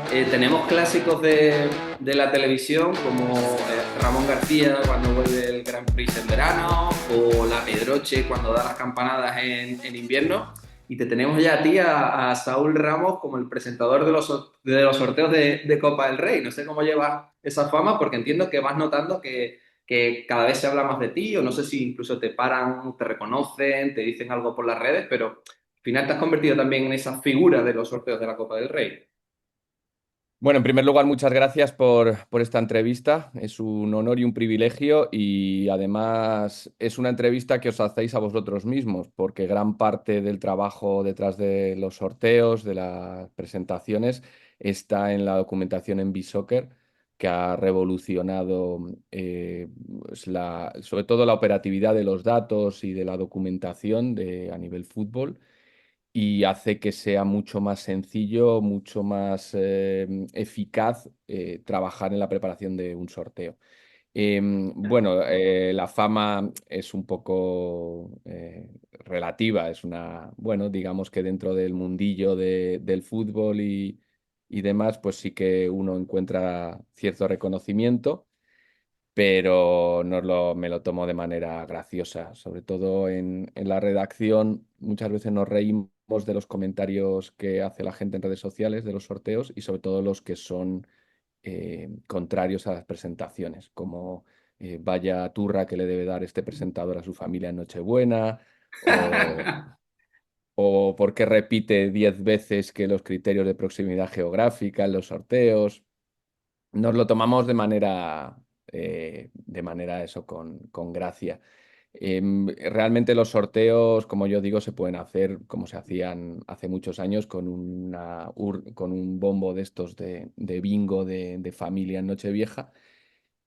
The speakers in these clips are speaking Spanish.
Tenemos clásicos de la televisión como Ramón García cuando vuelve el Grand Prix en verano o La Pedroche cuando da las campanadas en invierno. Y te tenemos ya a ti, a Saúl Ramos, como el presentador de los sorteos de Copa del Rey. No sé cómo llevas esa fama porque entiendo que vas notando que cada vez se habla más de ti o no sé si incluso te paran, te reconocen, te dicen algo por las redes, pero al final te has convertido también en esa figura de los sorteos de la Copa del Rey. Bueno, en primer lugar, muchas gracias por esta entrevista. Es un honor y un privilegio y además es una entrevista que os hacéis a vosotros mismos, porque gran parte del trabajo detrás de los sorteos, de las presentaciones, está en la documentación en BeSoccer, que ha revolucionado pues sobre todo la operatividad de los datos y de la documentación a nivel fútbol y hace que sea mucho más sencillo, mucho más eficaz trabajar en la preparación de un sorteo. Bueno, la fama es un poco relativa, es una, bueno, digamos que dentro del mundillo del fútbol y demás, pues sí que uno encuentra cierto reconocimiento, pero me lo tomo de manera graciosa. Sobre todo en la redacción, muchas veces nos reímos de los comentarios que hace la gente en redes sociales de los sorteos y sobre todo los que son contrarios a las presentaciones, como vaya turra que le debe dar este presentador a su familia en Nochebuena, o, o por qué repite 10 veces que los criterios de proximidad geográfica en los sorteos. Nos lo tomamos de manera eso, con gracia. Realmente los sorteos, como yo digo, se pueden hacer como se hacían hace muchos años con con un bombo de estos de bingo de familia en Nochevieja.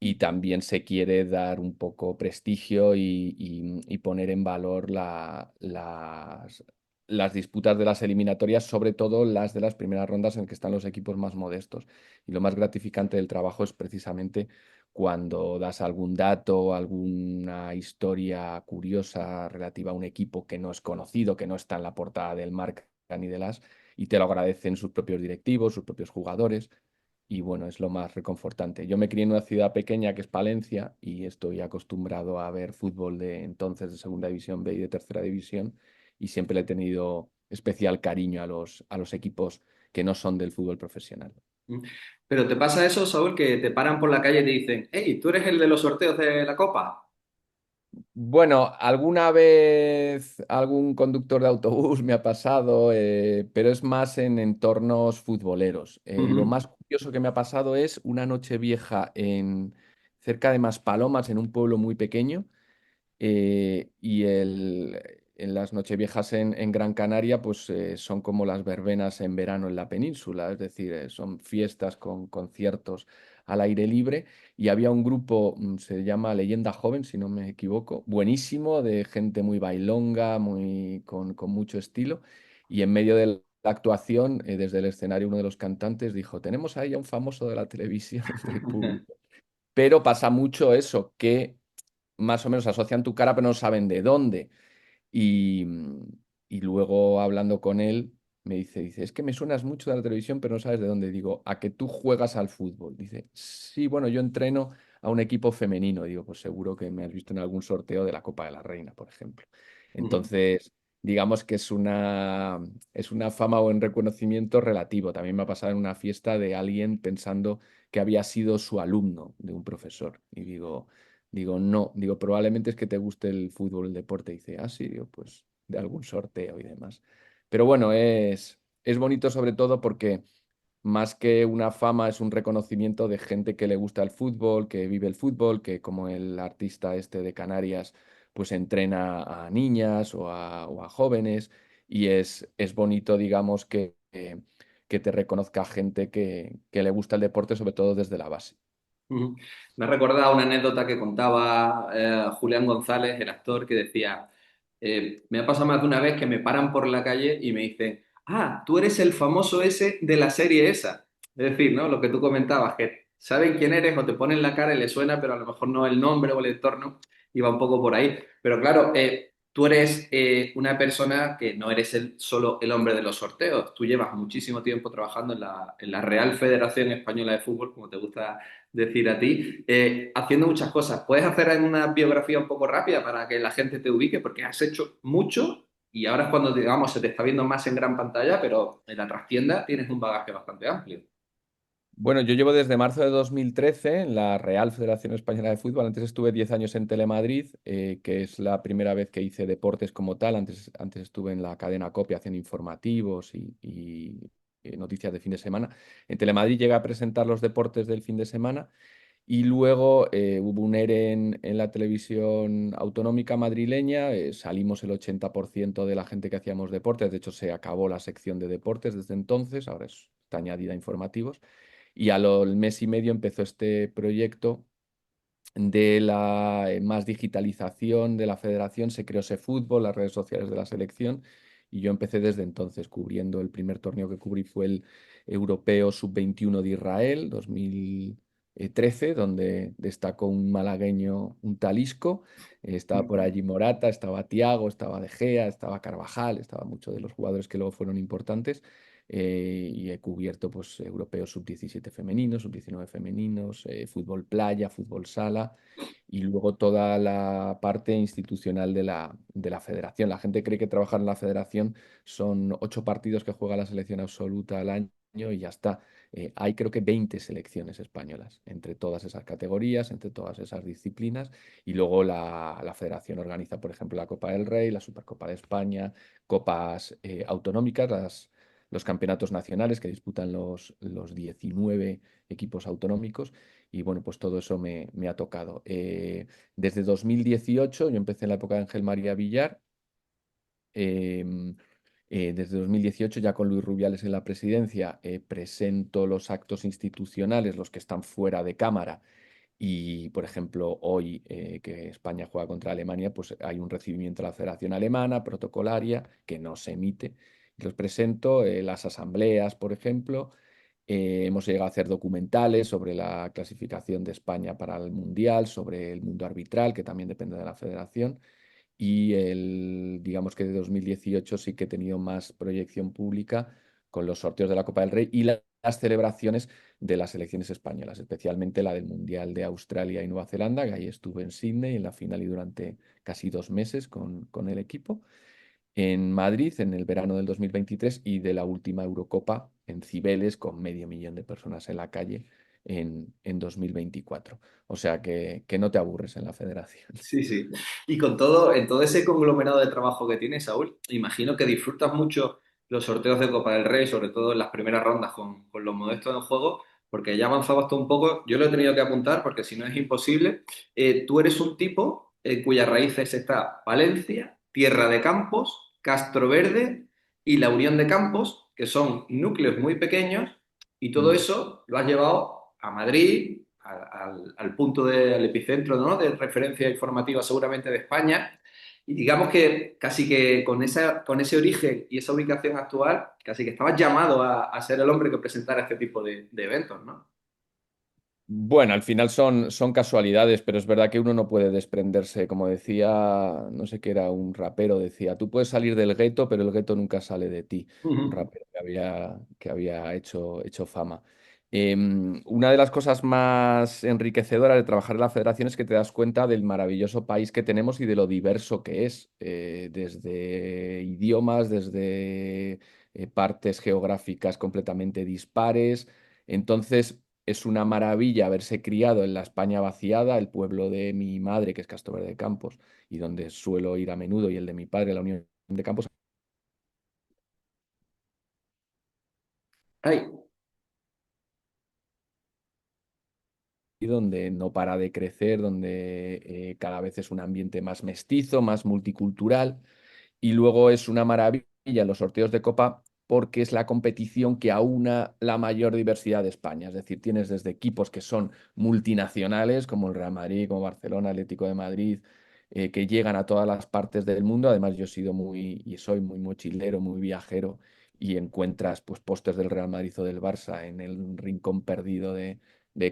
Y también se quiere dar un poco prestigio y poner en valor las disputas de las eliminatorias, sobre todo las de las primeras rondas en que están los equipos más modestos. Y lo más gratificante del trabajo es precisamente cuando das algún dato, alguna historia curiosa relativa a un equipo que no es conocido, que no está en la portada del Marca ni de las, y te lo agradecen sus propios directivos, sus propios jugadores. Y bueno, es lo más reconfortante. Yo me crié en una ciudad pequeña que es Palencia y estoy acostumbrado a ver fútbol de entonces de Segunda División B y de Tercera División y siempre le he tenido especial cariño a a los equipos que no son del fútbol profesional. Pero ¿te pasa eso, Saúl, que te paran por la calle y te dicen, hey, tú eres el de los sorteos de la Copa? Bueno, alguna vez algún conductor de autobús me ha pasado, pero es más en entornos futboleros. Lo Ujú. más curioso que me ha pasado es una noche vieja cerca de Maspalomas, en un pueblo muy pequeño. En las Nocheviejas en Gran Canaria, pues son como las verbenas en verano en la península, es decir, son fiestas con conciertos al aire libre. Y había un grupo, se llama Leyenda Joven, si no me equivoco, buenísimo, de gente muy bailonga, con mucho estilo. Y en medio de la actuación, desde el escenario, uno de los cantantes dijo: Tenemos ahí a un famoso de la televisión entre el público. Pero pasa mucho eso, que más o menos asocian tu cara, pero no saben de dónde. Y, y luego hablando con él, dice, es que me suenas mucho de la televisión, pero no sabes de dónde. Digo, a que tú juegas al fútbol. Dice, sí, bueno, yo entreno a un equipo femenino. Digo, pues seguro que me has visto en algún sorteo de la Copa de la Reina, por ejemplo. Ujú. Entonces, digamos que es una fama o un reconocimiento relativo. También me ha pasado en una fiesta de alguien pensando que había sido su alumno de un profesor. Y digo, no, digo, probablemente es que te guste el fútbol, el deporte. Y dice, ah, sí, digo, pues de algún sorteo y demás. Pero bueno, es bonito sobre todo porque más que una fama es un reconocimiento de gente que le gusta el fútbol, que vive el fútbol, que como el artista este de Canarias, pues entrena a niñas o a jóvenes. Y es bonito, digamos, que te reconozca gente que le gusta el deporte, sobre todo desde la base. Ujú. Me ha recordado una anécdota que contaba Julián González, el actor, que decía, me ha pasado más de una vez que me paran por la calle y me dicen, ah, tú eres el famoso ese de la serie esa. Es decir, ¿no? Lo que tú comentabas, que saben quién eres o te ponen la cara y le suena, pero a lo mejor no el nombre o el entorno, y va un poco por ahí. Pero claro, tú eres una persona que no eres solo el hombre de los sorteos, tú llevas muchísimo tiempo trabajando en la Real Federación Española de Fútbol, como te gusta decir a ti, haciendo muchas cosas. ¿Puedes hacer una biografía un poco rápida para que la gente te ubique? Porque has hecho mucho y ahora es cuando, digamos, se te está viendo más en gran pantalla, pero en la trastienda tienes un bagaje bastante amplio. Bueno, yo llevo desde marzo de 2013 en la Real Federación Española de Fútbol. Antes estuve 10 años en Telemadrid, que es la primera vez que hice deportes como tal. Antes estuve en la cadena COPE haciendo informativos y noticias de fin de semana. En Telemadrid llegué a presentar los deportes del fin de semana y luego hubo un ERE en la televisión autonómica madrileña. Salimos el 80% de la gente que hacíamos deportes. De hecho, se acabó la sección de deportes desde entonces. Ahora está añadida a informativos. Y al mes y medio empezó este proyecto de la más digitalización de la federación, se creó ese fútbol, las redes sociales de la selección, y yo empecé desde entonces cubriendo. El primer torneo que cubrí fue el Europeo Sub-21 de Israel, 2013, donde destacó un malagueño, un Talisco. Estaba por allí Morata, estaba Thiago, estaba De Gea, estaba Carvajal, estaba muchos de los jugadores que luego fueron importantes. Y he cubierto pues europeos sub-17 femeninos, sub-19 femeninos, fútbol playa, fútbol sala y luego toda la parte institucional de la federación. La gente cree que trabajar en la federación son 8 partidos que juega la selección absoluta al año y ya está. Hay creo que 20 selecciones españolas entre todas esas categorías, entre todas esas disciplinas y luego la federación organiza, por ejemplo, la Copa del Rey, la Supercopa de España, copas autonómicas, los campeonatos nacionales que disputan los 19 equipos autonómicos y bueno, pues todo eso me ha tocado. Desde 2018, yo empecé en la época de Ángel María Villar, em, desde 2018 ya con Luis Rubiales en la presidencia, presento los actos institucionales, los que están fuera de cámara. Y, por ejemplo, hoy que España juega contra Alemania, pues hay un recibimiento a la Federación Alemana, protocolaria, que no se emite. Los presento, las asambleas, por ejemplo. Hemos llegado a hacer documentales sobre la clasificación de España para el Mundial, sobre el mundo arbitral, que también depende de la Federación. Y digamos que de 2018 sí que he tenido más proyección pública con los sorteos de la Copa del Rey y las celebraciones de las selecciones españolas, especialmente la del Mundial de Australia y Nueva Zelanda, que ahí estuve en Sydney en la final y durante casi 2 meses con el equipo. En Madrid en el verano del 2023 y de la última Eurocopa en Cibeles con medio millón de personas en la calle en 2024. O sea que no te aburres en la federación. Sí, sí. Y con todo, en todo ese conglomerado de trabajo que tienes, Saúl, imagino que disfrutas mucho los sorteos de Copa del Rey, sobre todo en las primeras rondas con los modestos en juego, porque ya avanzabas tú un poco. Yo lo he tenido que apuntar porque si no es imposible. Tú eres un tipo en cuyas raíces está Valencia, Tierra de Campos, Castro Verde y la Unión de Campos, que son núcleos muy pequeños, y todo Mm. eso lo has llevado a Madrid, al punto al epicentro, ¿no?, de referencia informativa seguramente de España. Y digamos que casi que con ese origen y esa ubicación actual, casi que estabas llamado a ser el hombre que presentara este tipo de eventos, ¿no? Bueno, al final son casualidades, pero es verdad que uno no puede desprenderse. Como decía, no sé qué era, un rapero, decía, tú puedes salir del gueto, pero el gueto nunca sale de ti. Un Ujú. rapero que había hecho fama. Una de las cosas más enriquecedoras de trabajar en la federación es que te das cuenta del maravilloso país que tenemos y de lo diverso que es, desde idiomas, desde partes geográficas completamente dispares. Entonces, es una maravilla haberse criado en la España vaciada, el pueblo de mi madre, que es Castroverde de Campos, y donde suelo ir a menudo, y el de mi padre, la Unión de Campos, Ay, y donde no para de crecer, donde cada vez es un ambiente más mestizo, más multicultural. Y luego es una maravilla los sorteos de Copa porque es la competición que aúna la mayor diversidad de España. Es decir, tienes desde equipos que son multinacionales, como el Real Madrid, como Barcelona, Atlético de Madrid, que llegan a todas las partes del mundo. Además, yo he sido y soy muy mochilero, muy viajero, y encuentras pues pósters del Real Madrid o del Barça en el rincón perdido de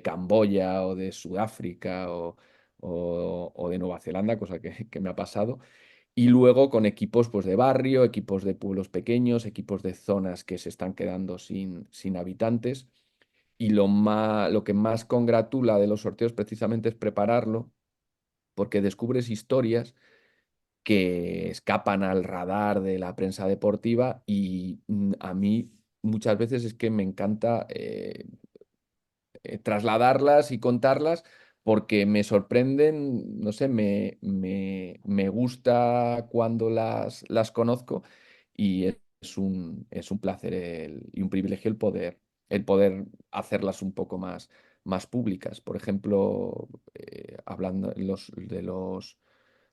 Camboya o de Sudáfrica o de Nueva Zelanda, cosa que me ha pasado. Y luego con equipos pues, de barrio, equipos de pueblos pequeños, equipos de zonas que se están quedando sin habitantes. Y lo que más congratula de los sorteos precisamente es prepararlo, porque descubres historias que escapan al radar de la prensa deportiva y a mí muchas veces es que me encanta trasladarlas y contarlas porque me sorprenden, no sé, me gusta cuando las conozco y es un placer y un privilegio el poder hacerlas un poco más públicas. Por ejemplo, hablando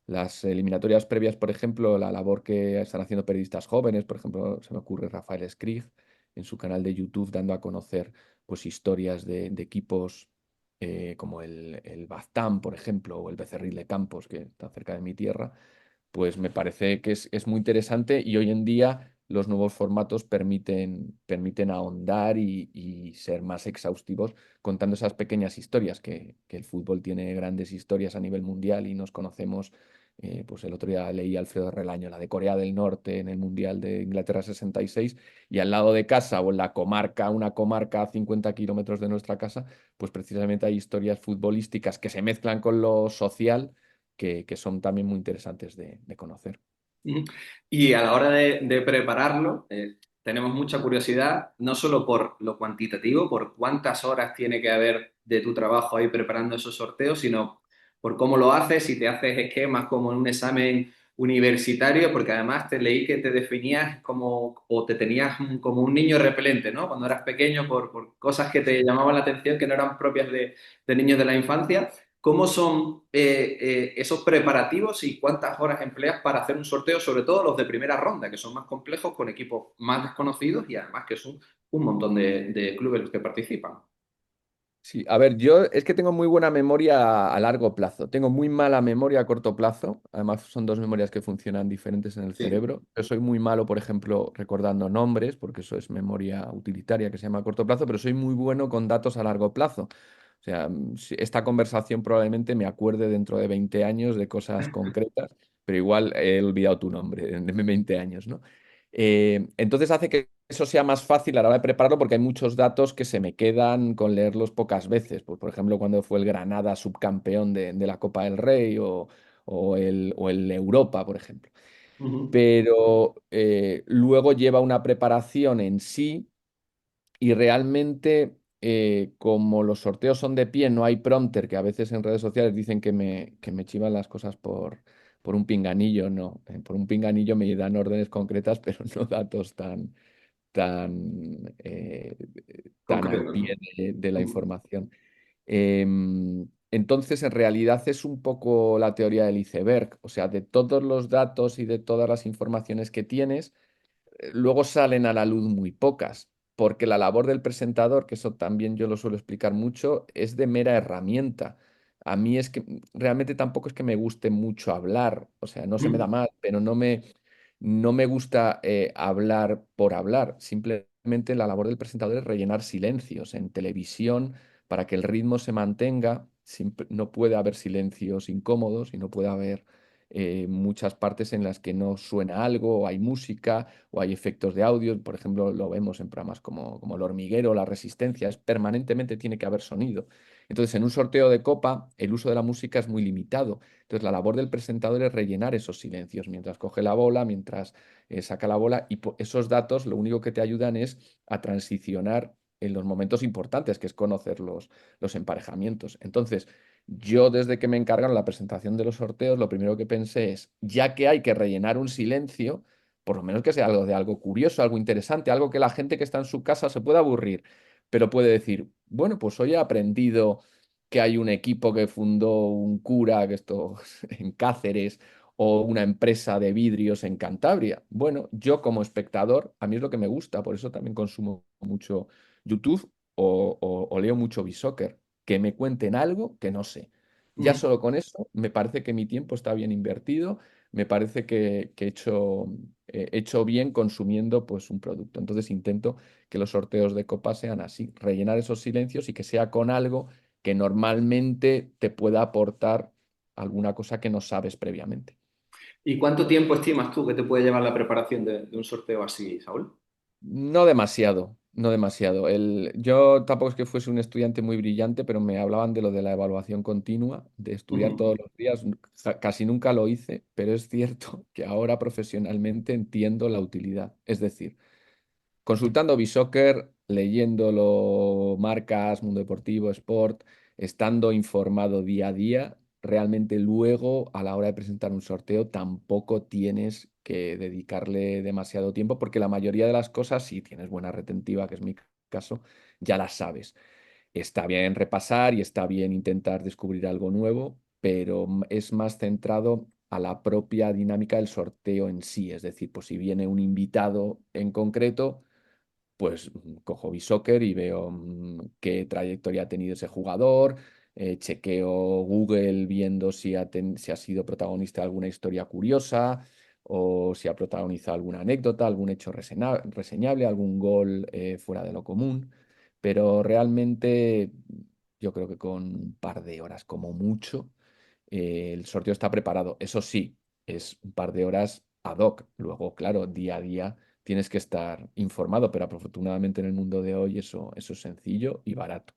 las eliminatorias previas, por ejemplo, la labor que están haciendo periodistas jóvenes, por ejemplo, se me ocurre Rafael Skrig en su canal de YouTube dando a conocer pues historias de equipos como el Baztán, por ejemplo, o el Becerril de Campos, que está cerca de mi tierra, pues me parece que es muy interesante y hoy en día los nuevos formatos permiten ahondar y ser más exhaustivos contando esas pequeñas historias, que el fútbol tiene grandes historias a nivel mundial y nos conocemos. Pues el otro día leí a Alfredo Relaño, la de Corea del Norte en el Mundial de Inglaterra 66, y al lado de casa o en la comarca, una comarca a 50 kilómetros de nuestra casa, pues precisamente hay historias futbolísticas que se mezclan con lo social que son también muy interesantes de conocer. Ujú. Y a la hora de prepararlo, tenemos mucha curiosidad, no solo por lo cuantitativo, por cuántas horas tiene que haber de tu trabajo ahí preparando esos sorteos, sino por cómo lo haces, si te haces esquemas como en un examen universitario, porque además te leí que te definías como, o te tenías como un niño repelente, ¿no? Cuando eras pequeño, por cosas que te llamaban la atención, que no eran propias de niños de la infancia. ¿Cómo son esos preparativos y cuántas horas empleas para hacer un sorteo, sobre todo los de primera ronda, que son más complejos, con equipos más desconocidos y además que son un montón de clubes los que participan? Sí, a ver, yo es que tengo muy buena memoria a largo plazo, tengo muy mala memoria a corto plazo, además son dos memorias que funcionan diferentes en el Sí. cerebro. Yo soy muy malo, por ejemplo, recordando nombres, porque eso es memoria utilitaria que se llama a corto plazo, pero soy muy bueno con datos a largo plazo. O sea, si esta conversación probablemente me acuerde dentro de 20 años de cosas concretas, pero igual he olvidado tu nombre en 20 años, ¿no? Entonces hace que eso sea más fácil a la hora de prepararlo porque hay muchos datos que se me quedan con leerlos pocas veces. Pues, por ejemplo, cuando fue el Granada subcampeón de la Copa del Rey o el Europa, por ejemplo. Ujú. Pero luego lleva una preparación en sí y realmente, como los sorteos son de pie, no hay prompter, que a veces en redes sociales dicen que me chivan las cosas por un pinganillo. No, por un pinganillo me dan órdenes concretas, pero no datos tan al Concreto, pie ¿no? de la Ujú. información. Entonces, en realidad es un poco la teoría del iceberg, o sea, de todos los datos y de todas las informaciones que tienes, luego salen a la luz muy pocas, porque la labor del presentador, que eso también yo lo suelo explicar mucho, es de mera herramienta. A mí es que realmente tampoco es que me guste mucho hablar, o sea, no se me da mal, pero no me gusta hablar por hablar. Simplemente la labor del presentador es rellenar silencios en televisión para que el ritmo se mantenga. No puede haber silencios incómodos y no puede haber muchas partes en las que no suena algo, o hay música, o hay efectos de audio. Por ejemplo, lo vemos en programas como El Hormiguero, La Resistencia, permanentemente tiene que haber sonido. Entonces, en un sorteo de copa, el uso de la música es muy limitado. Entonces, la labor del presentador es rellenar esos silencios mientras coge la bola, mientras saca la bola, y esos datos lo único que te ayudan es a transicionar en los momentos importantes, que es conocer los emparejamientos. Entonces, yo desde que me encargaron la presentación de los sorteos, lo primero que pensé es, ya que hay que rellenar un silencio, por lo menos que sea algo de algo curioso, algo interesante, algo que la gente que está en su casa se pueda aburrir, pero puede decir, bueno, pues hoy he aprendido que hay un equipo que fundó un cura, que esto en Cáceres, o una empresa de vidrios en Cantabria. Bueno, yo como espectador, a mí es lo que me gusta, por eso también consumo mucho YouTube o leo mucho Bisoccer, que me cuenten algo que no sé. Ya Ujú. solo con eso me parece que mi tiempo está bien invertido, me parece que he hecho bien consumiendo pues un producto. Entonces intento que los sorteos de copas sean así, rellenar esos silencios y que sea con algo que normalmente te pueda aportar alguna cosa que no sabes previamente. ¿Y cuánto tiempo estimas tú que te puede llevar la preparación de un sorteo así, Saúl? No demasiado, no demasiado. Yo tampoco es que fuese un estudiante muy brillante, pero me hablaban de lo de la evaluación continua, de estudiar Ujú. todos los días. Casi nunca lo hice, pero es cierto que ahora profesionalmente entiendo la utilidad. Es decir, consultando Bisoccer, leyéndolo, marcas, Mundo Deportivo, Sport, estando informado día a día, realmente luego a la hora de presentar un sorteo tampoco tienes que dedicarle demasiado tiempo porque la mayoría de las cosas, si tienes buena retentiva, que es mi caso, ya las sabes. Está bien repasar y está bien intentar descubrir algo nuevo, pero es más centrado a la propia dinámica del sorteo en sí. Es decir, pues si viene un invitado en concreto, pues cojo Bisoccer y veo qué trayectoria ha tenido ese jugador, chequeo Google viendo si ha sido protagonista de alguna historia curiosa o si ha protagonizado alguna anécdota, algún hecho reseñable, algún gol fuera de lo común, pero realmente yo creo que con un par de horas como mucho el sorteo está preparado. Eso sí, es un par de horas ad hoc. Luego, claro, día a día tienes que estar informado, pero afortunadamente en el mundo de hoy eso es sencillo y barato.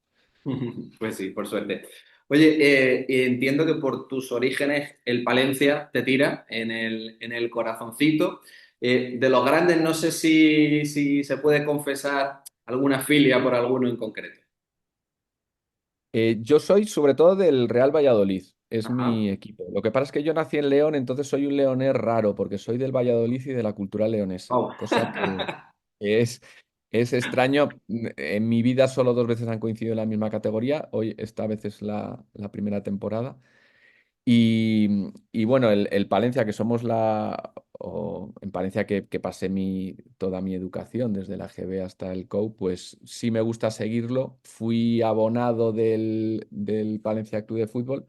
Pues sí, por suerte. Oye, entiendo que por tus orígenes el Palencia te tira en el corazoncito. De los grandes no sé si se puede confesar alguna filia por alguno en concreto. Yo soy sobre todo del Real Valladolid, es mi Ajá. equipo. Lo que pasa es que yo nací en León, entonces soy un leonés raro, porque soy del Valladolid y de la cultura leonesa, Wow. cosa que es, es extraño. En mi vida solo dos veces han coincidido en la misma categoría, hoy esta vez es la primera temporada. Y bueno, el Palencia, que somos en Palencia que pasé toda mi educación, desde la GB hasta el COU, pues sí me gusta seguirlo. Fui abonado del Palencia Club de Fútbol,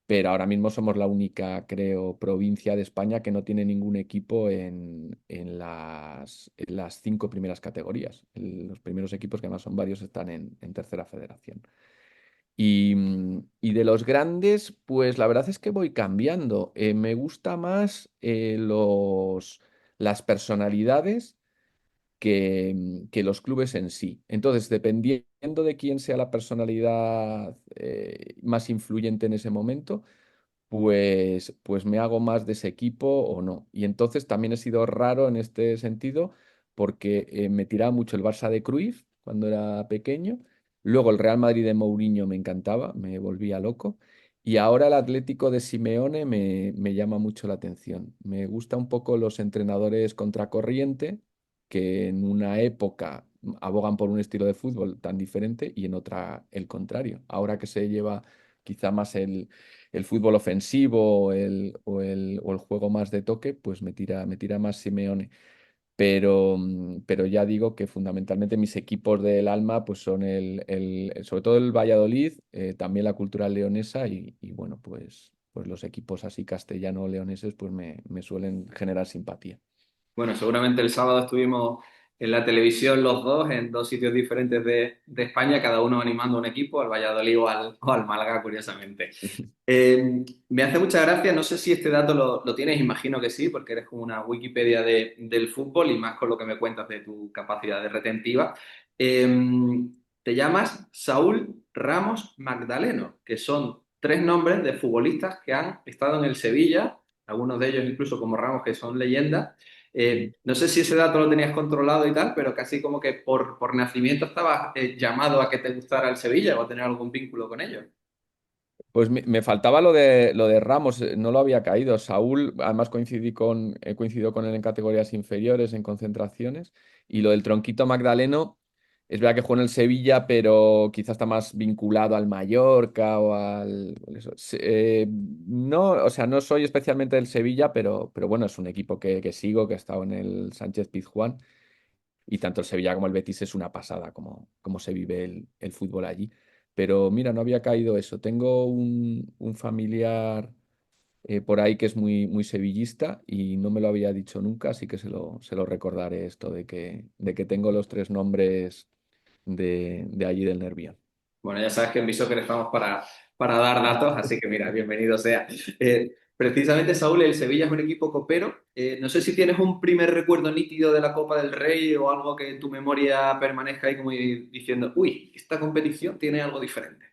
pero ahora mismo somos la única, creo, provincia de España que no tiene ningún equipo en las cinco primeras categorías. Los primeros equipos, que además son varios, están en tercera federación. Y de los grandes, pues la verdad es que voy cambiando. Me gusta más las personalidades que los clubes en sí. Entonces, dependiendo de quién sea la personalidad más influyente en ese momento, pues me hago más de ese equipo o no. Y entonces también he sido raro en este sentido porque me tiraba mucho el Barça de Cruyff cuando era pequeño. Luego el Real Madrid de Mourinho me encantaba, me volvía loco. Y ahora el Atlético de Simeone me llama mucho la atención. Me gusta un poco los entrenadores contracorriente que en una época abogan por un estilo de fútbol tan diferente y en otra el contrario. Ahora que se lleva quizá más el fútbol ofensivo o el juego más de toque, pues me tira más Simeone. Pero ya digo que fundamentalmente mis equipos del alma pues son sobre todo el Valladolid, también la cultura leonesa y bueno, pues los equipos así castellano-leoneses pues me suelen generar simpatía. Bueno, seguramente el sábado estuvimos en la televisión los dos, en dos sitios diferentes de España, cada uno animando un equipo, al Valladolid o al Málaga, curiosamente. Me hace mucha gracia, no sé si este dato lo tienes, imagino que sí, porque eres como una Wikipedia del fútbol y más con lo que me cuentas de tu capacidad de retentiva. Eh, Te llamas Saúl Ramos Magdaleno, que son tres nombres de futbolistas que han estado en el Sevilla, algunos de ellos incluso como Ramos, que son leyendas. No sé si ese dato lo tenías controlado y tal, pero casi como que por nacimiento estabas llamado a que te gustara el Sevilla o a tener algún vínculo con ellos. Pues me faltaba lo de Ramos, no lo había caído. Saúl, además he coincidido con él en categorías inferiores, en concentraciones, y lo del Tronquito Magdaleno, es verdad que jugó en el Sevilla, pero quizás está más vinculado al Mallorca o eso. No, o sea, no soy especialmente del Sevilla, pero bueno, es un equipo que sigo, que ha estado en el Sánchez Pizjuán. Y tanto el Sevilla como el Betis es una pasada como se vive el fútbol allí. Pero mira, no había caído eso. Tengo un familiar por ahí que es muy, muy sevillista y no me lo había dicho nunca, así que se lo recordaré esto de que tengo los tres nombres de allí del Nervión. Bueno, ya sabes que en Bisoccer estamos para dar datos, así que mira, bienvenido sea. Precisamente, Saúl, el Sevilla es un equipo copero. No sé si tienes un primer recuerdo nítido de la Copa del Rey o algo que en tu memoria permanezca ahí como diciendo, uy, esta competición tiene algo diferente.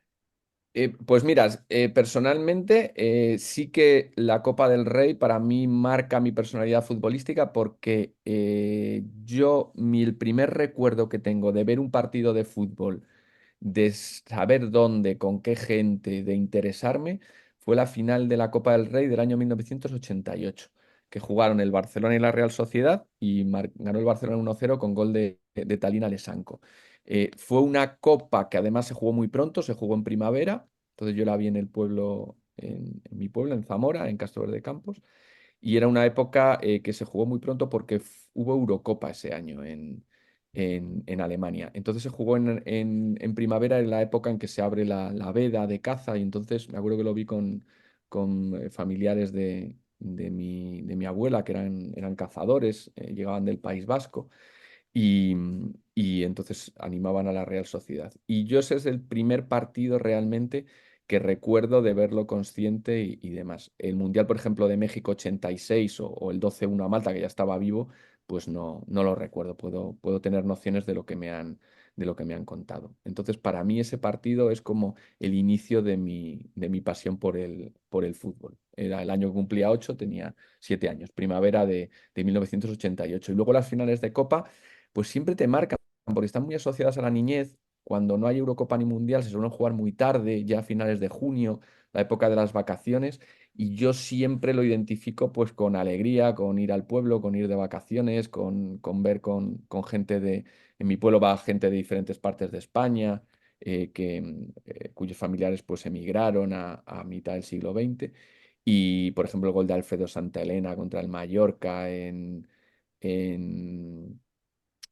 Pues mira, personalmente sí que la Copa del Rey para mí marca mi personalidad futbolística porque el primer recuerdo que tengo de ver un partido de fútbol, de saber dónde, con qué gente, de interesarme, fue la final de la Copa del Rey del año 1988, que jugaron el Barcelona y la Real Sociedad y ganó el Barcelona 1-0 con gol de Talín Alessanco. Fue una copa que además se jugó muy pronto, se jugó en primavera, entonces yo la vi en el pueblo, en mi pueblo, en Zamora, en Castro Verde Campos, y era una época que se jugó muy pronto porque hubo Eurocopa ese año en Alemania. Entonces se jugó en primavera, en la época en que se abre la veda de caza, y entonces me acuerdo que lo vi con familiares de mi abuela, que eran cazadores, llegaban del País Vasco. Y, y entonces animaban a la Real Sociedad. Y yo ese es el primer partido realmente que recuerdo de verlo consciente y demás. El Mundial, por ejemplo, de México 86 o el 12-1 a Malta, que ya estaba vivo, pues no lo recuerdo. Puedo tener nociones de lo que me han contado. Entonces, para mí ese partido es como el inicio de mi pasión por el fútbol. Era el año que cumplía 8, tenía 7 años, primavera de 1988. Y luego las finales de Copa pues siempre te marcan, porque están muy asociadas a la niñez. Cuando no hay Eurocopa ni Mundial, se suelen jugar muy tarde, ya a finales de junio, la época de las vacaciones, y yo siempre lo identifico pues con alegría, con ir al pueblo, con ir de vacaciones, con ver con gente en mi pueblo va gente de diferentes partes de España, cuyos familiares pues emigraron a mitad del siglo XX. Y, por ejemplo, el gol de Alfredo Santa Elena contra el Mallorca en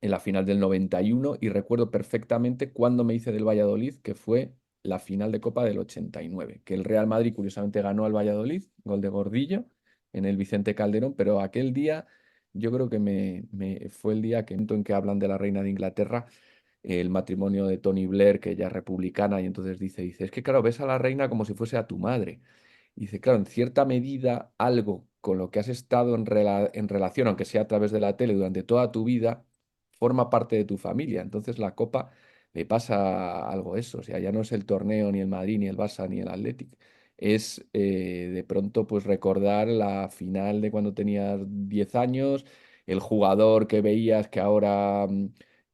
en la final del 91 y recuerdo perfectamente cuando me hice del Valladolid, que fue la final de Copa del 89, que el Real Madrid curiosamente ganó al Valladolid, gol de Gordillo en el Vicente Calderón, pero aquel día yo creo que fue el día en que hablan de la reina de Inglaterra, el matrimonio de Tony Blair, que ella es republicana, y entonces dice, es que claro, ves a la reina como si fuese a tu madre. Y dice, claro, en cierta medida, algo con lo que has estado en relación, aunque sea a través de la tele durante toda tu vida, forma parte de tu familia. Entonces la Copa le pasa algo eso. O sea, ya no es el torneo, ni el Madrid, ni el Barça, ni el Athletic. Es de pronto pues recordar la final de cuando tenías 10 años, el jugador que veías que ahora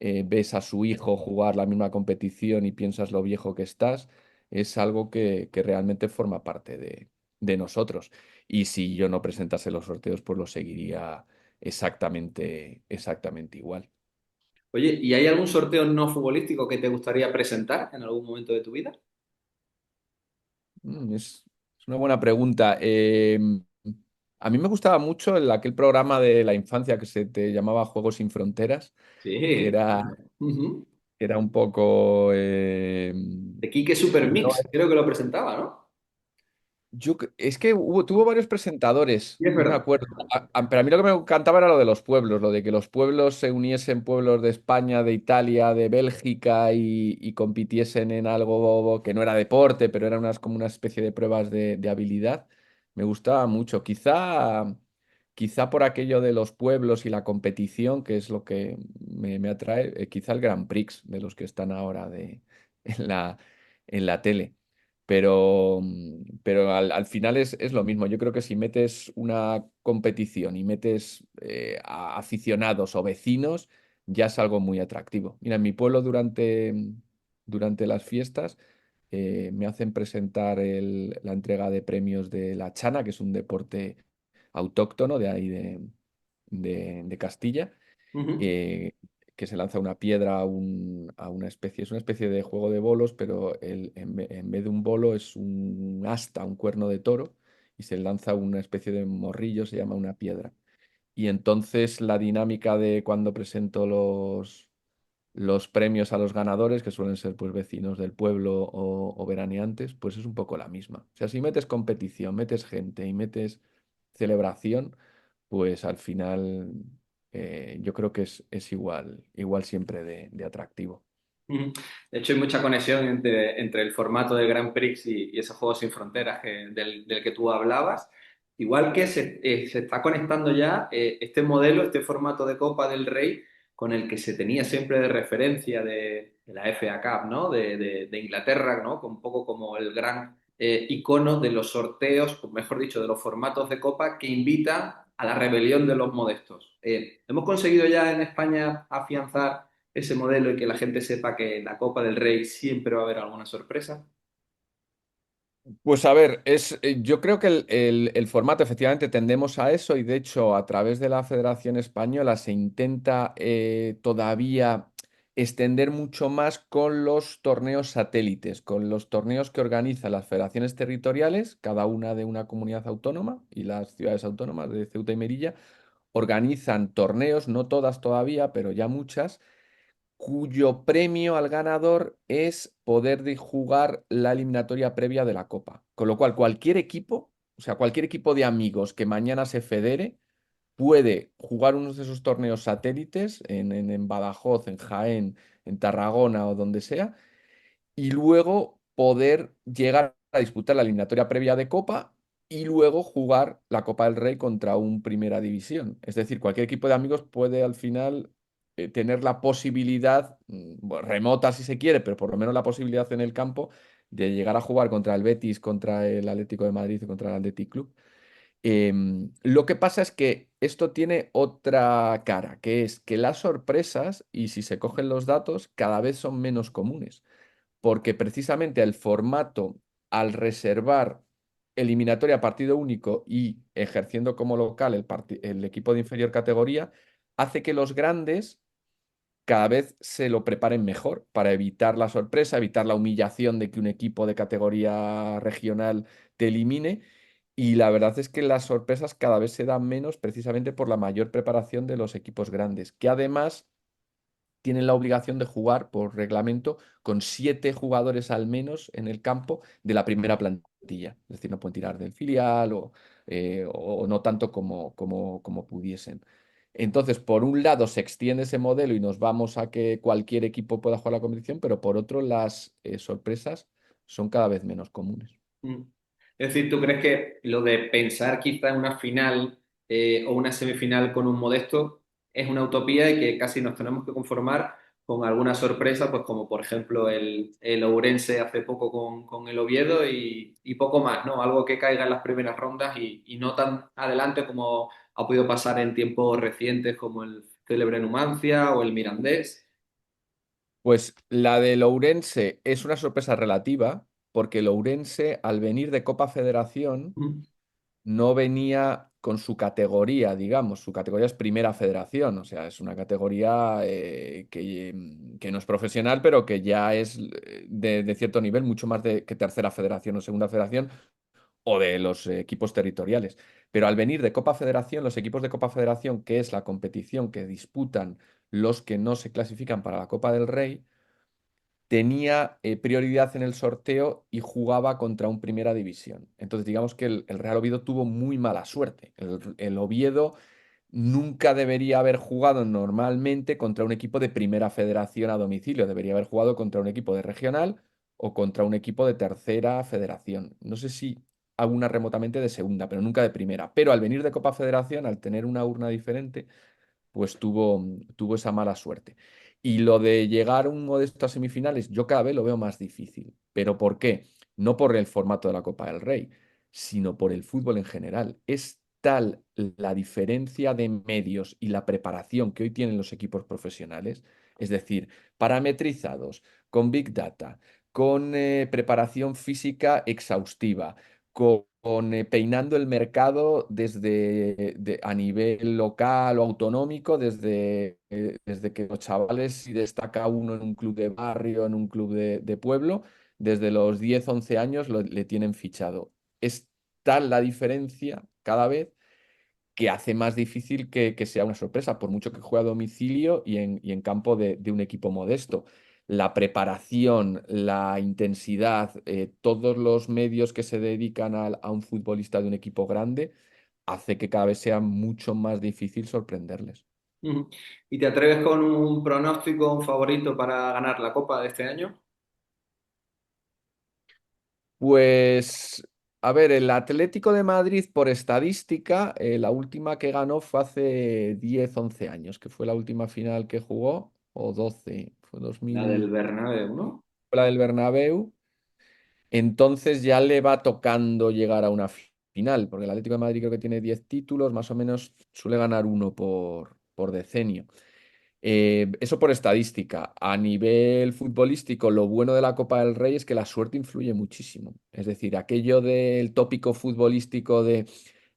ves a su hijo jugar la misma competición y piensas lo viejo que estás. Es algo que realmente forma parte de nosotros. Y si yo no presentase los sorteos, pues lo seguiría exactamente igual. Oye, ¿y hay algún sorteo no futbolístico que te gustaría presentar en algún momento de tu vida? Es una buena pregunta. A mí me gustaba mucho aquel programa de la infancia que se te llamaba Juegos sin Fronteras, que Sí. era, Ujú. que era un poco... De Quique Super no, Mix, creo que lo presentaba, ¿no? es que tuvo varios presentadores, Y es no me verdad. acuerdo. Pero a mí lo que me encantaba era lo de los pueblos, lo de que los pueblos se uniesen, pueblos de España, de Italia, de Bélgica, y compitiesen en algo que no era deporte, pero eran como una especie de pruebas de habilidad. Me gustaba mucho. Quizá por aquello de los pueblos y la competición, que es lo que me atrae, quizá el Grand Prix de los que están ahora en la tele. Pero al final es lo mismo. Yo creo que si metes una competición y metes a aficionados o vecinos, ya es algo muy atractivo. Mira, en mi pueblo durante las fiestas me hacen presentar la entrega de premios de la chana, que es un deporte autóctono de ahí de Castilla, Ujú. eh, que se lanza una piedra a una especie, es una especie de juego de bolos, pero en vez de un bolo es un asta, un cuerno de toro, y se lanza una especie de morrillo, se llama una piedra. Y entonces la dinámica de cuando presento los premios a los ganadores, que suelen ser pues vecinos del pueblo o veraneantes, pues es un poco la misma. O sea, si metes competición, metes gente y metes celebración, pues al final yo creo que es igual siempre de atractivo. Ujú. De hecho, hay mucha conexión entre el formato del Grand Prix y esos Juegos sin Fronteras del que tú hablabas. igual que se está conectando ya este modelo, este formato de Copa del Rey con el que se tenía siempre de referencia de la FA Cup, ¿no? De Inglaterra, ¿no? Un poco como el gran icono de los sorteos, o mejor dicho, de los formatos de Copa que invitan a la rebelión de los modestos. ¿Hemos conseguido ya en España afianzar ese modelo y que la gente sepa que en la Copa del Rey siempre va a haber alguna sorpresa? Pues a ver, yo creo que el formato efectivamente tendemos a eso y de hecho a través de la Federación Española se intenta todavía extender mucho más con los torneos satélites, con los torneos que organizan las federaciones territoriales, cada una de una comunidad autónoma y las ciudades autónomas de Ceuta y Melilla organizan torneos, no todas todavía, pero ya muchas cuyo premio al ganador es poder jugar la eliminatoria previa de la Copa. Con lo cual, cualquier equipo, o sea, cualquier equipo de amigos que mañana se federe, puede jugar uno de esos torneos satélites en Badajoz, en Jaén, en Tarragona o donde sea, y luego poder llegar a disputar la eliminatoria previa de Copa y luego jugar la Copa del Rey contra un Primera División. Es decir, cualquier equipo de amigos puede al final tener la posibilidad, bueno, remota si se quiere, pero por lo menos la posibilidad en el campo de llegar a jugar contra el Betis, contra el Atlético de Madrid y contra el Athletic Club. Lo que pasa es que esto tiene otra cara, que es que las sorpresas, y si se cogen los datos, cada vez son menos comunes porque precisamente el formato, al reservar eliminatoria a partido único y ejerciendo como local el equipo de inferior categoría, hace que los grandes cada vez se lo preparen mejor para evitar la sorpresa, evitar la humillación de que un equipo de categoría regional te elimine. Y la verdad es que las sorpresas cada vez se dan menos precisamente por la mayor preparación de los equipos grandes, que además tienen la obligación de jugar por reglamento con 7 jugadores al menos en el campo de la primera plantilla. Es decir, no pueden tirar del filial o no tanto como pudiesen. Entonces, por un lado, se extiende ese modelo y nos vamos a que cualquier equipo pueda jugar la competición, pero por otro, las sorpresas son cada vez menos comunes. Mm. Es decir, ¿tú crees que lo de pensar quizá en una final o una semifinal con un modesto es una utopía y que casi nos tenemos que conformar con alguna sorpresa, pues como por ejemplo el Ourense hace poco con el Oviedo y poco más, ¿no? Algo que caiga en las primeras rondas y no tan adelante como ha podido pasar en tiempos recientes como el célebre Numancia o el Mirandés? Pues la de Ourense es una sorpresa relativa, porque el Ourense, al venir de Copa Federación, Mm. no venía con su categoría, digamos. Su categoría es Primera Federación, o sea, es una categoría que no es profesional, pero que ya es de cierto nivel, mucho más que Tercera Federación o Segunda Federación o de los equipos territoriales. Pero al venir de Copa Federación, los equipos de Copa Federación, que es la competición que disputan los que no se clasifican para la Copa del Rey, tenía prioridad en el sorteo y jugaba contra un Primera División. Entonces, digamos que el Real Oviedo tuvo muy mala suerte. El Oviedo nunca debería haber jugado normalmente contra un equipo de Primera Federación a domicilio. Debería haber jugado contra un equipo de regional o contra un equipo de Tercera Federación. No sé si alguna remotamente de segunda, pero nunca de primera. Pero al venir de Copa Federación, al tener una urna diferente, pues tuvo esa mala suerte. Y lo de llegar a un modesto a semifinales, yo cada vez lo veo más difícil. ¿Pero por qué? No por el formato de la Copa del Rey, sino por el fútbol en general. Es tal la diferencia de medios y la preparación que hoy tienen los equipos profesionales, es decir, parametrizados, con Big Data, con preparación física exhaustiva, peinando el mercado a nivel local o autonómico, desde que los chavales, si destaca uno en un club de barrio, en un club de pueblo, desde los 10 11 años le tienen fichado. Es tal la diferencia cada vez que hace más difícil que sea una sorpresa, por mucho que juegue a domicilio y en campo de un equipo modesto. La preparación, la intensidad, todos los medios que se dedican a un futbolista de un equipo grande, hace que cada vez sea mucho más difícil sorprenderles. Ujú. ¿Y te atreves con un pronóstico, un favorito para ganar la Copa de este año? Pues A ver, el Atlético de Madrid, por estadística, la última que ganó fue hace 10, 11 años, que fue la última final que jugó, o 12, fue La 2000, del Bernabéu, ¿no? fue la del Bernabéu. Entonces ya le va tocando llegar a una final, porque el Atlético de Madrid creo que tiene 10 títulos, más o menos suele ganar uno por decenio. Eso por estadística. A nivel futbolístico, lo bueno de la Copa del Rey es que la suerte influye muchísimo. Es decir, aquello del tópico futbolístico de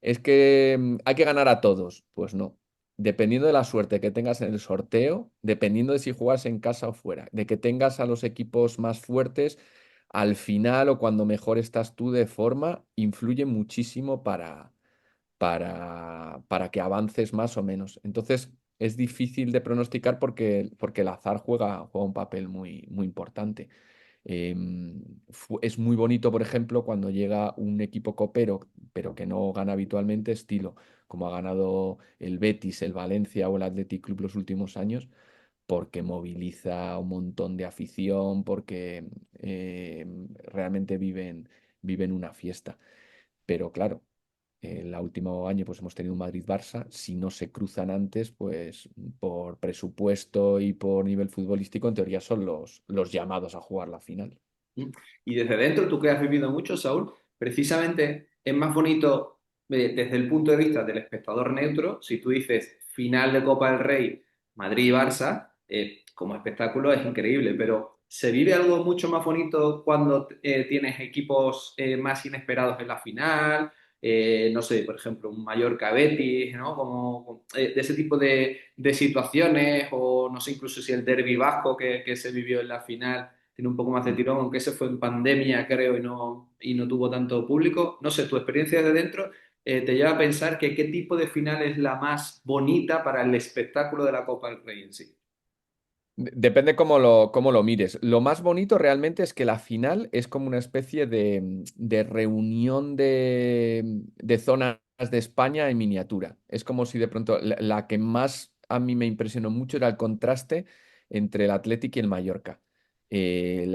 es que hay que ganar a todos. Pues no. Dependiendo de la suerte que tengas en el sorteo, dependiendo de si juegas en casa o fuera, de que tengas a los equipos más fuertes al final o cuando mejor estás tú de forma, influye muchísimo para que avances más o menos. Entonces, es difícil de pronosticar porque el azar juega un papel muy, muy importante. Es muy bonito, por ejemplo, cuando llega un equipo copero, pero que no gana habitualmente, estilo como ha ganado el Betis, el Valencia o el Athletic Club los últimos años, porque moviliza un montón de afición, porque realmente viven una fiesta. Pero claro, el último año pues hemos tenido un Madrid-Barça. Si no se cruzan antes, pues por presupuesto y por nivel futbolístico, en teoría son los llamados a jugar la final. ¿Mm? Y desde dentro, tú que has vivido mucho, Saúl, precisamente es más bonito desde el punto de vista del espectador neutro, si tú dices final de Copa del Rey, Madrid-Barça, como espectáculo es increíble, pero se vive algo mucho más bonito cuando tienes equipos más inesperados en la final, no sé, por ejemplo, un Mallorca-Betis, ¿no? Como de ese tipo de situaciones, o no sé, incluso si el derbi vasco que se vivió en la final tiene un poco más de Mm. tirón, aunque ese fue en pandemia, creo, y no tuvo tanto público. No sé, tu experiencia de dentro te lleva a pensar que qué tipo de final es la más bonita para el espectáculo de la Copa del Rey en sí. Depende cómo lo mires. Lo más bonito realmente es que la final es como una especie de reunión de zonas de España en miniatura. Es como si de pronto la que más a mí me impresionó mucho era el contraste entre el Athletic y el Mallorca. En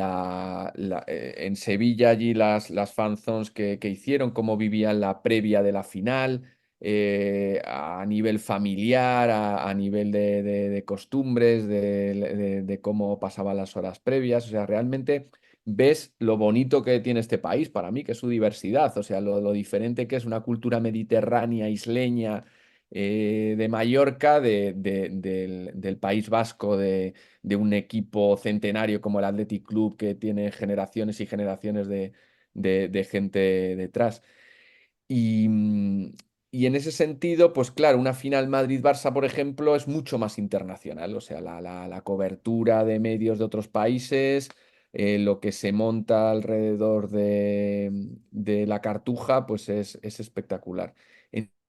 Sevilla allí las fanzones que hicieron, cómo vivían la previa de la final, a nivel familiar, a nivel de costumbres, de cómo pasaban las horas previas. O sea, realmente ves lo bonito que tiene este país para mí, que es su diversidad, o sea, lo diferente que es una cultura mediterránea, isleña, de Mallorca, del País Vasco, de un equipo centenario como el Athletic Club, que tiene generaciones y generaciones de gente detrás. Y, y en ese sentido, pues claro, una final Madrid-Barça, por ejemplo, es mucho más internacional. O sea, la cobertura de medios de otros países, lo que se monta alrededor de la Cartuja, pues es espectacular.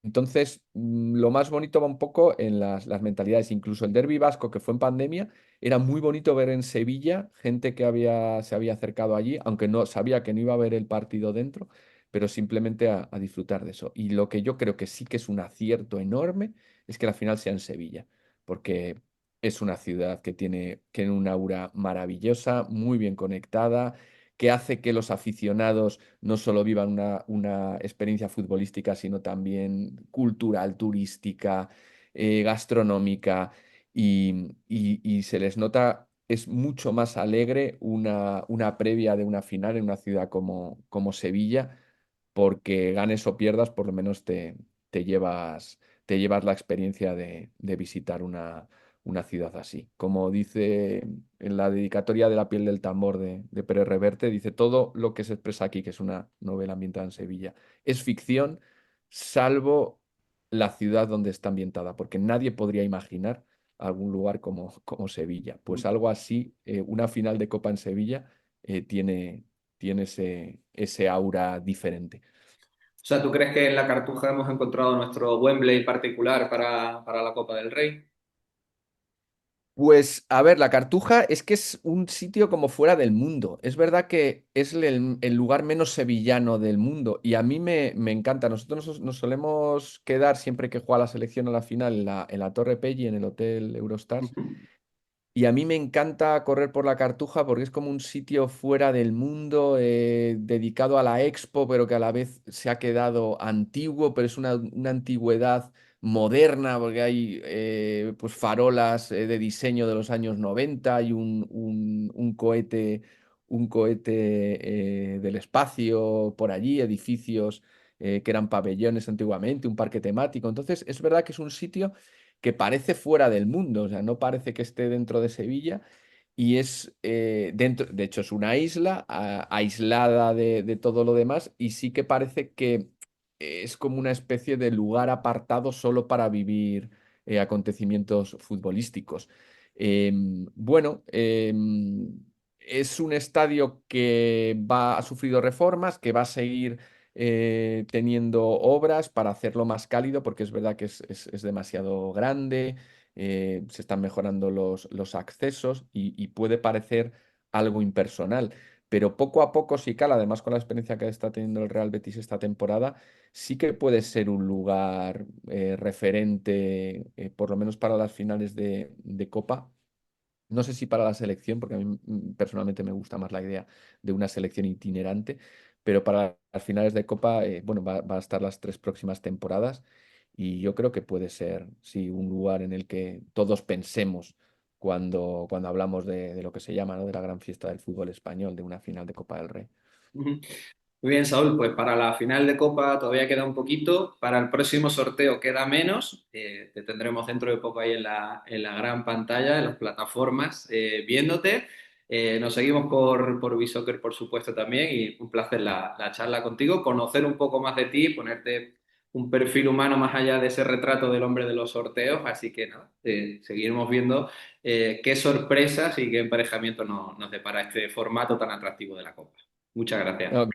Entonces, lo más bonito va un poco en las mentalidades. Incluso el Derbi vasco, que fue en pandemia, era muy bonito ver en Sevilla gente que se había acercado allí, aunque no sabía que no iba a haber el partido dentro, pero simplemente a disfrutar de eso. Y lo que yo creo que sí que es un acierto enorme es que la final sea en Sevilla, porque es una ciudad que tiene una aura maravillosa, muy bien conectada, que hace que los aficionados no solo vivan una experiencia futbolística, sino también cultural, turística, gastronómica, y se les nota. Es mucho más alegre una previa de una final en una ciudad como Sevilla, porque ganes o pierdas, por lo menos te llevas la experiencia de visitar una ciudad así. Como dice en la dedicatoria de La piel del tambor de Pérez Reverte, dice: todo lo que se expresa aquí, que es una novela ambientada en Sevilla, es ficción, salvo la ciudad donde está ambientada, porque nadie podría imaginar algún lugar como Sevilla. Pues algo así, una final de Copa en Sevilla tiene ese aura diferente. O sea, ¿tú crees que en la Cartuja hemos encontrado nuestro Wembley particular para la Copa del Rey? Pues a ver, la Cartuja es que es un sitio como fuera del mundo. Es verdad que es el lugar menos sevillano del mundo y a mí me encanta. Nosotros nos solemos quedar siempre que juega la selección a la final en la Torre Pelli, en el Hotel Eurostars. Ujú. Y a mí me encanta correr por la Cartuja porque es como un sitio fuera del mundo, dedicado a la expo, pero que a la vez se ha quedado antiguo, pero es una antigüedad moderna porque hay pues farolas de diseño de los años 90, hay un cohete del espacio por allí, edificios que eran pabellones antiguamente, un parque temático. Entonces, es verdad que es un sitio que parece fuera del mundo, o sea, no parece que esté dentro de Sevilla y es dentro, de hecho es una isla aislada de todo lo demás y sí que parece que es como una especie de lugar apartado solo para vivir acontecimientos futbolísticos. Bueno, es un estadio que ha sufrido reformas, que va a seguir teniendo obras para hacerlo más cálido, porque es verdad que es demasiado grande, se están mejorando los accesos y puede parecer algo impersonal. Pero poco a poco, sí cala, además con la experiencia que está teniendo el Real Betis esta temporada, sí que puede ser un lugar referente, por lo menos para las finales de Copa. No sé si para la selección, porque a mí personalmente me gusta más la idea de una selección itinerante, pero para las finales de Copa, bueno, va a estar las 3 próximas temporadas y yo creo que puede ser, sí, un lugar en el que todos pensemos cuando hablamos de lo que se llama, ¿no? De la gran fiesta del fútbol español, de una final de Copa del Rey. Ujú. Muy bien, Saúl, pues para la final de Copa todavía queda un poquito, para el próximo sorteo queda menos, te tendremos dentro de poco ahí en la gran pantalla, en las plataformas, viéndote. Nos seguimos por Bisoccer, por supuesto, también, y un placer la charla contigo, conocer un poco más de ti, ponerte un perfil humano más allá de ese retrato del hombre de los sorteos, así que nada, seguiremos viendo qué sorpresas y qué emparejamiento nos depara este formato tan atractivo de la Copa. Muchas gracias. No,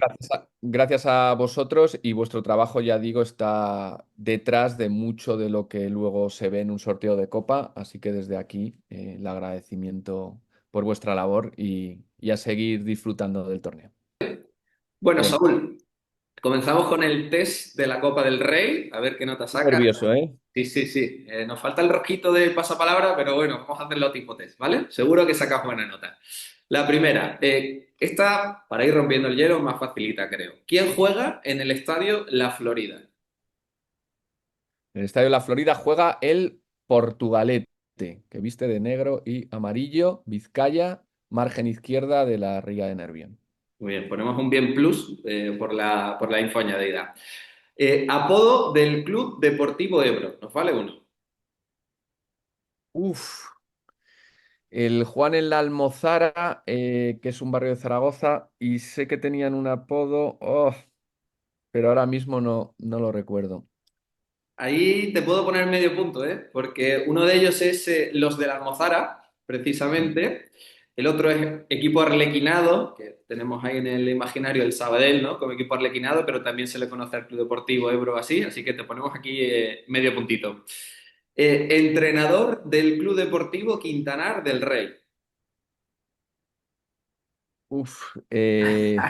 gracias a vosotros y vuestro trabajo, ya digo, está detrás de mucho de lo que luego se ve en un sorteo de copa, así que desde aquí el agradecimiento por vuestra labor y a seguir disfrutando del torneo. Bueno, Venga, Saúl, comenzamos con el test de la Copa del Rey, a ver qué nota estoy saca. nervioso, ¿eh? Sí, sí, sí. Nos falta el rojito de pasapalabra, pero bueno, vamos a hacerlo tipo test, ¿vale? Seguro que sacas buena nota. La primera, esta, para ir rompiendo el hielo, más facilita, creo. ¿Quién juega en el estadio La Florida? En el Estadio de la Florida juega el Portugalete, que viste de negro y amarillo, Vizcaya, margen izquierda de la Riga de Nervión. Muy bien, ponemos un bien plus por la info añadida. Apodo del Club Deportivo Ebro. Nos vale uno. Uf. El Juan en la Almozara, que es un barrio de Zaragoza, y sé que tenían un apodo, pero ahora mismo no lo recuerdo. Ahí te puedo poner medio punto, ¿eh? Porque uno de ellos es los de la Almozara, Mm. precisamente. El otro es equipo arlequinado, que tenemos ahí en el imaginario el Sabadell, ¿no? Como equipo arlequinado, pero también se le conoce al Club Deportivo Ebro así que te ponemos aquí medio puntito. Entrenador del Club Deportivo Quintanar del Rey. Uf, creo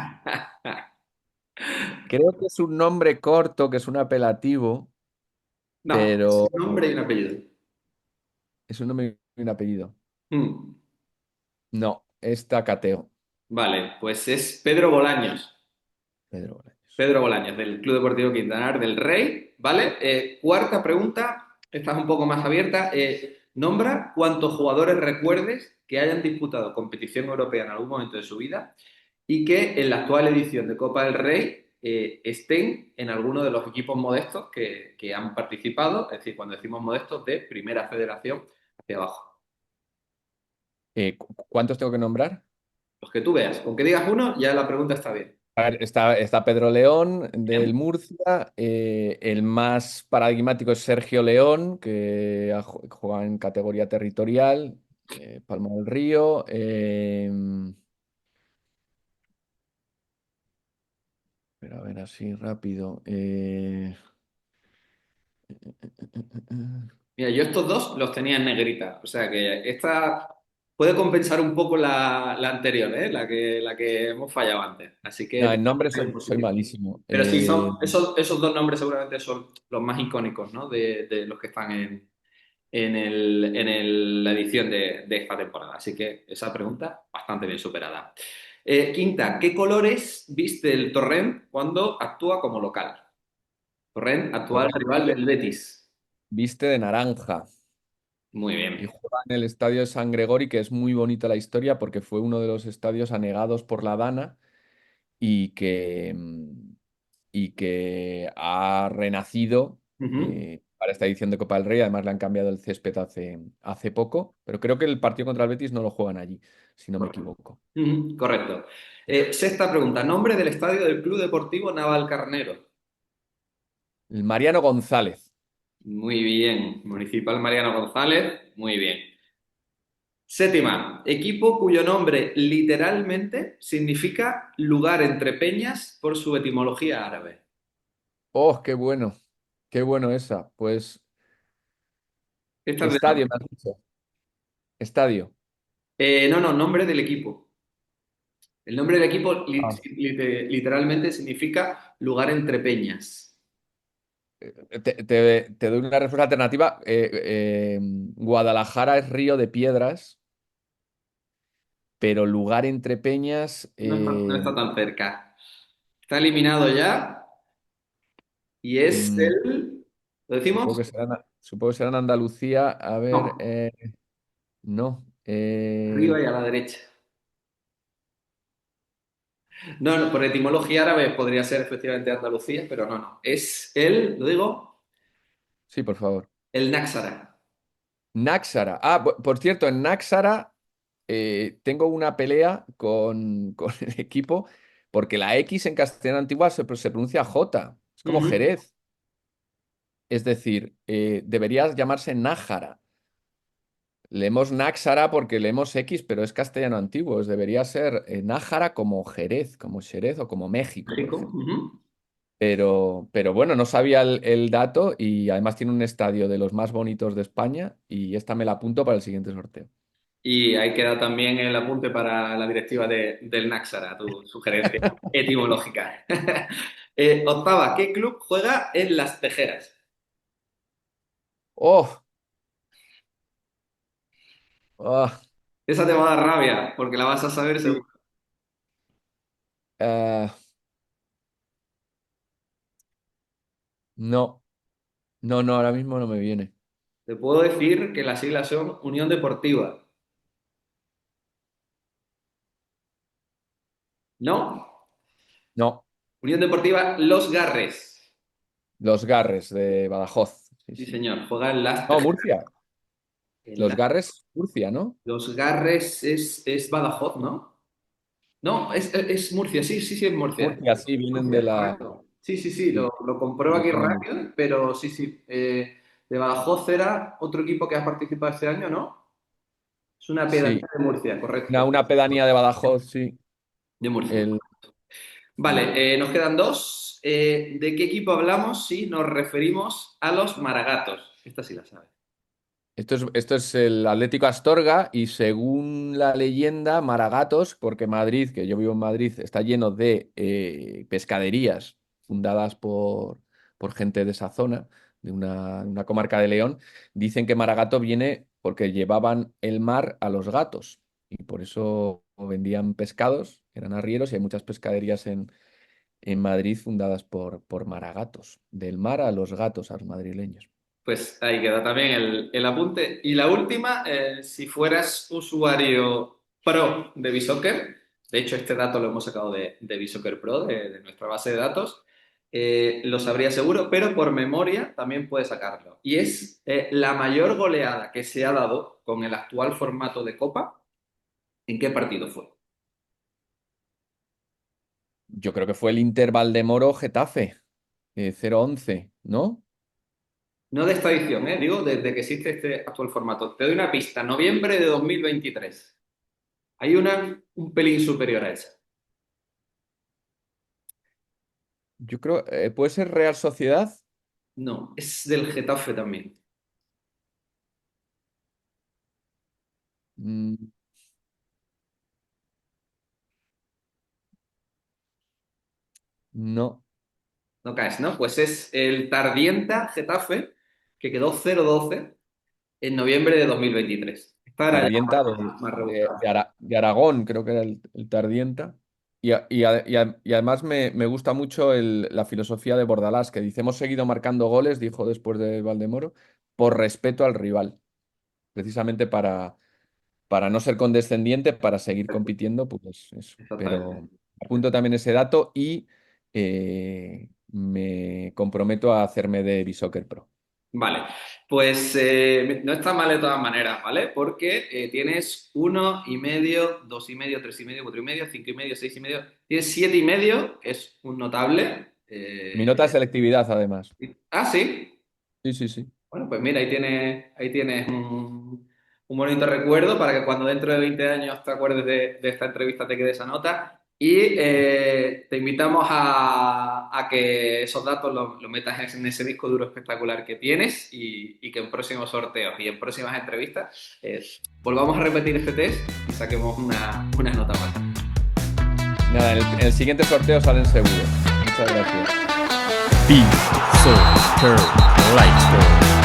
que es un nombre corto, que es un apelativo, No, es pero un nombre y un apellido. es un nombre y un apellido. Hmm. No, es Tacateo. Vale, pues es Pedro Bolaños. Pedro Bolaños. Pedro Bolaños, del Club Deportivo Quintanar del Rey, ¿vale? Cuarta pregunta, esta es un poco más abierta. Nombra cuántos jugadores recuerdes que hayan disputado competición europea en algún momento de su vida y que en la actual edición de Copa del Rey estén en alguno de los equipos modestos que han participado, es decir, cuando decimos modestos, de Primera Federación hacia abajo. ¿Cuántos tengo que nombrar? Los que tú veas, con que digas uno, ya la pregunta está bien. A ver, está Pedro León del Bien. Murcia. El más paradigmático es Sergio León, que juega en categoría territorial, Palma del Río. Pero a ver, así rápido. Mira, yo estos dos los tenía en negrita, o sea que esta puede compensar un poco la anterior, ¿eh? La que hemos fallado antes. Así que No, te en nombre pongo en soy positivo. malísimo. Pero sí, son, esos dos nombres seguramente son los más icónicos, ¿no? De los que están la edición de esta temporada. Así que esa pregunta bastante bien superada. Quinta, ¿qué colores viste el Torrent cuando actúa como local? Torrent, actual Torrent rival del Betis. viste de naranja Muy y bien. juega en el estadio de San Gregori, que es muy bonita la historia porque fue uno de los estadios anegados por la Dana y que ha renacido Ujú. para esta edición de Copa del Rey. Además, le han cambiado el césped hace poco, pero creo que el partido contra el Betis no lo juegan allí, si no me equivoco. Ujú, correcto. Sexta pregunta. Nombre del estadio del Club Deportivo Navalcarnero. El Mariano González. Muy bien. Municipal Mariano González. Muy bien. Séptima. Equipo cuyo nombre literalmente significa lugar entre peñas por su etimología árabe. ¡Oh, qué bueno! ¡Qué bueno esa! Pues Esta es de estadio, me has dicho. Estadio. No, no, nombre del equipo. El nombre del equipo Ah. literalmente significa lugar entre peñas. Te doy una respuesta alternativa. Guadalajara es Río de Piedras, pero lugar entre peñas. No está tan cerca. Está eliminado ya y es Mm, el... ¿Lo supongo decimos? supongo que será en Andalucía. A ver, No, no. arriba y a la derecha. No, no, por etimología árabe podría ser efectivamente Andalucía, pero no, no. Es el, lo digo, Sí, por favor. el Náxara. Náxara. Ah, por cierto, en Náxara tengo una pelea con el equipo porque la X en castellano antigua se pronuncia J. Es como Ujú. Jerez. Es decir, debería llamarse Nájara. Leemos Náxara porque leemos X, pero es castellano antiguo. Debería ser Nájara como Jerez, como Xerez o como México, por México. ejemplo. Ujú. Pero bueno, no sabía el dato y además tiene un estadio de los más bonitos de España y esta me la apunto para el siguiente sorteo. Y ahí queda también el apunte para la directiva del Náxara, tu sugerencia etimológica. Octava, ¿qué club juega en Las Tejeras? ¡Oh! ¡Ah! Esa te va a dar rabia, porque la vas a saber Sí. seguro. Ah, no, no, no, ahora mismo no me viene. Te puedo decir que las siglas son Unión Deportiva. ¿No? No, Unión Deportiva Los Garres. los Garres de Badajoz. Sí, Sí, sí. señor, juega en Las No, Tejeras. Murcia. En Los la- Garres, Murcia, ¿no? Los Garres es Badajoz, ¿no? No, es Murcia, sí, sí, sí, es Murcia. Murcia, sí, vienen de Murcia, la... correcto. Sí, sí, sí, Sí, lo compruebo aquí origen de Murcia. rápido, pero sí, sí. De Badajoz era otro equipo que ha participado este año, ¿no? Es una pedanía Sí, de Murcia, una, correcto. una pedanía de Badajoz, sí. De Murcia. El, Vale, nos quedan dos. ¿De qué equipo hablamos si nos referimos a los Maragatos? Esta sí la sabes. esto es el Atlético Astorga y según la leyenda, Maragatos, porque Madrid, que yo vivo en Madrid, está lleno de pescaderías fundadas por gente de esa zona, de una comarca de León, dicen que Maragato viene porque llevaban el mar a los gatos y por eso vendían pescados, eran arrieros y hay muchas pescaderías en Madrid fundadas por maragatos, del mar a los gatos, a los madrileños. Pues ahí queda también el apunte. Y la última, si fueras usuario pro de Bisoccer, de hecho este dato lo hemos sacado de Bisoccer Pro, de nuestra base de datos, lo sabría seguro, pero por memoria también puedes sacarlo. Y es la mayor goleada que se ha dado con el actual formato de Copa. ¿En qué partido fue? Yo creo que fue el Inter Valdemoro Getafe, 0-11, ¿no? No de esta edición, digo, desde que existe este actual formato. Te doy una pista, noviembre de 2023. Hay una un pelín superior a esa. Yo creo, ¿puede ser Real Sociedad? No, es del Getafe también. Mm, no. No caes, ¿no? Pues es el Tardienta Getafe, que quedó 0-12 en noviembre de 2023. Esta era ya Tardienta más rebuscada. de Aragón, creo que era el Tardienta. Y además me gusta mucho la filosofía de Bordalás, que dice, hemos seguido marcando goles, dijo después de Valdemoro, por respeto al rival, precisamente para no ser condescendiente, para seguir compitiendo, pues eso. Pero Exactamente. apunto también ese dato y me comprometo a hacerme de Bisoccer Pro. Vale, pues no está mal de todas maneras, ¿vale? Porque tienes 1,5, 2,5, 3,5, 4,5, 5,5, 6,5, tienes 7,5, que es un notable. Mi nota de selectividad, además. Ah, sí. Sí, sí, sí. Bueno, pues mira, ahí tienes un bonito recuerdo para que cuando dentro de 20 años te acuerdes de esta entrevista te quede esa nota. Y te invitamos a que esos datos los metas en ese disco duro espectacular que tienes y que en próximos sorteos y en próximas entrevistas volvamos a repetir este test y saquemos una nota más. Nada, en el siguiente sorteo salen seguro. Muchas gracias. Be so Life.